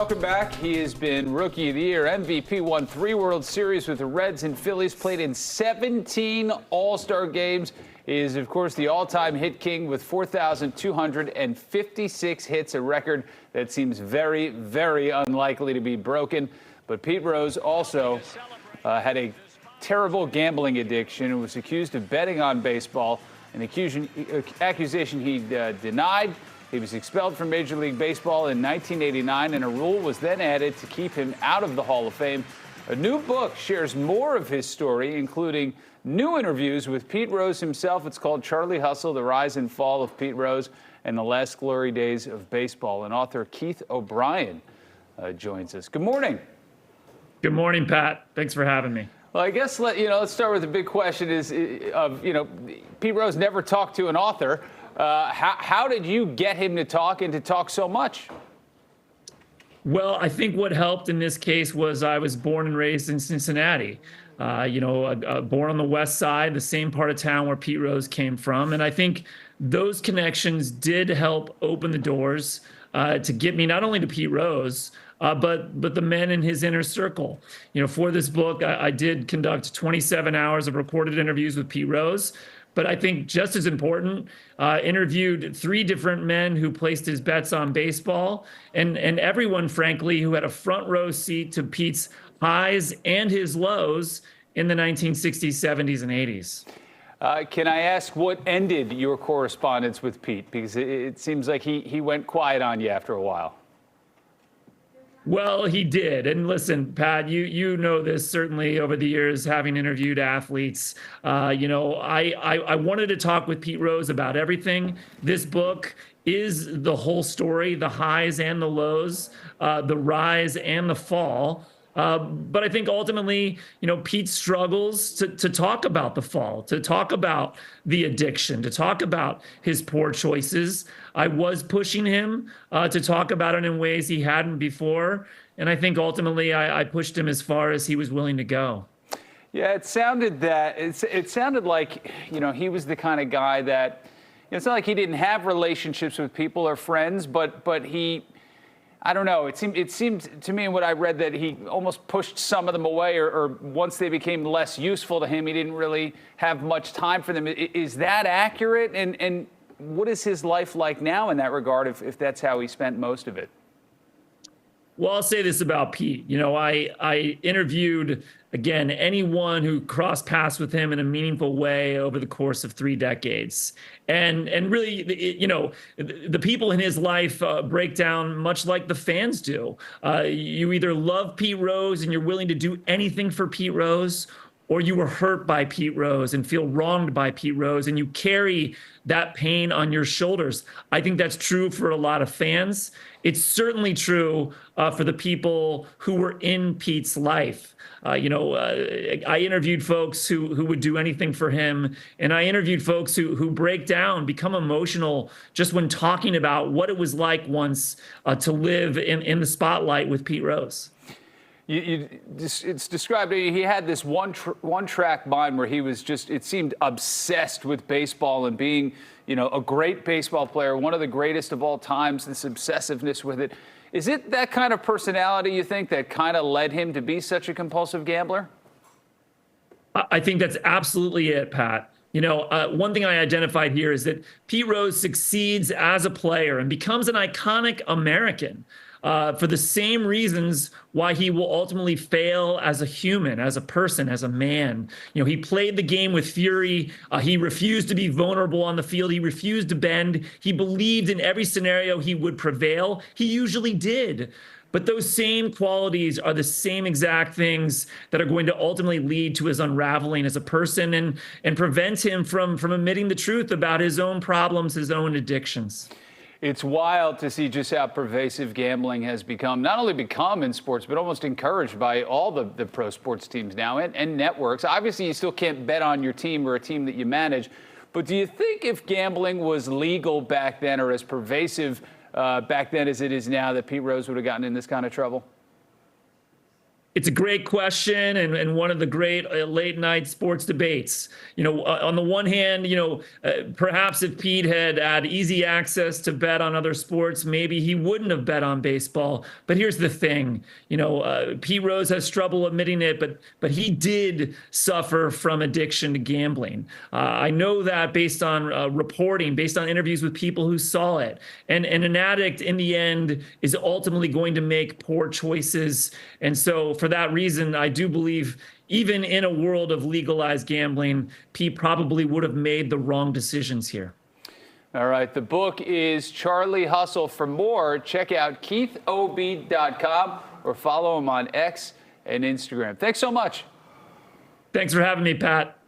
Welcome back. He has been Rookie of the Year, MVP, won 3 World Series with the Reds and Phillies, played in 17 All-Star games. He is, of course, the all-time hit king with 4,256 hits, a record that seems very, very unlikely to be broken. But Pete Rose also had a terrible gambling addiction and was accused of betting on baseball, an accusation he denied. He was expelled from Major League Baseball in 1989, and a rule was then added to keep him out of the Hall of Fame. A new book shares more of his story, including new interviews with Pete Rose himself. It's called Charlie Hustle, The Rise and Fall of Pete Rose and the Last Glory Days of Baseball. And author Keith O'Brien joins us. Good morning. Good morning, Pat. Thanks for having me. Well, I guess let's start with the big question Pete Rose never talked to an author. How did you get him to talk and to talk so much? Well, I think what helped in this case was I was born and raised in Cincinnati, born on the west side, the same part of town where Pete Rose came from. And I think those connections did help open the doors to get me not only to Pete Rose, but the men in his inner circle. For this book, I did conduct 27 hours of recorded interviews with Pete Rose. But I think just as important, interviewed 3 different men who placed his bets on baseball, and everyone, frankly, who had a front row seat to Pete's highs and his lows in the 1960s, 70s, and 80s. Can I ask what ended your correspondence with Pete? Because it seems like he went quiet on you after a while. Well, he did. And listen, Pat, you know this certainly over the years, having interviewed athletes. I wanted to talk with Pete Rose about everything. This book is the whole story, the highs and the lows, the rise and the fall. But I think ultimately, Pete struggles to talk about the fall, to talk about the addiction, to talk about his poor choices. I was pushing him to talk about it in ways he hadn't before. And I think ultimately I pushed him as far as he was willing to go. Yeah, it sounded like, he was the kind of guy that, it's not like he didn't have relationships with people or friends, but he, I don't know. It seemed to me in what I read that he almost pushed some of them away, or once they became less useful to him, he didn't really have much time for them. Is that accurate? And what is his life like now in that regard, if that's how he spent most of it? Well, I'll say this about Pete. I interviewed, again, anyone who crossed paths with him in a meaningful way over the course of 3 decades. And really, the people in his life break down much like the fans do. You either love Pete Rose and you're willing to do anything for Pete Rose, or you were hurt by Pete Rose and feel wronged by Pete Rose, and you carry that pain on your shoulders. I think that's true for a lot of fans. It's certainly true for the people who were in Pete's life. I interviewed folks who would do anything for him, and I interviewed folks who break down, become emotional just when talking about what it was like once to live in the spotlight with Pete Rose. It's described, he had this one-track mind where he was just, it seemed, obsessed with baseball and being, a great baseball player, one of the greatest of all times, this obsessiveness with it. Is it that kind of personality, you think, that kind of led him to be such a compulsive gambler? I think that's absolutely it, Pat. One thing I identified here is that Pete Rose succeeds as a player and becomes an iconic American for the same reasons why he will ultimately fail as a human, as a person, as a man. He played the game with fury. He refused to be vulnerable on the field. He refused to bend. He believed in every scenario he would prevail. He usually did. But those same qualities are the same exact things that are going to ultimately lead to his unraveling as a person and prevent him from admitting the truth about his own problems, his own addictions. It's wild to see just how pervasive gambling has become, not only become in sports, but almost encouraged by all the pro sports teams now and networks. Obviously, you still can't bet on your team or a team that you manage. But do you think if gambling was legal back then or as pervasive back then as it is now, that Pete Rose would have gotten in this kind of trouble? It's a great question, and one of the great late night sports debates. On the one hand, perhaps if Pete had easy access to bet on other sports, maybe he wouldn't have bet on baseball. But here's the thing, Pete Rose has trouble admitting it, but he did suffer from addiction to gambling. I know that based on reporting, based on interviews with people who saw it. And an addict in the end is ultimately going to make poor choices. And so for that reason, I do believe even in a world of legalized gambling, Pete probably would have made the wrong decisions here. All right. The book is Charlie Hustle. For more, check out keithob.com or follow him on X and Instagram. Thanks so much. Thanks for having me, Pat.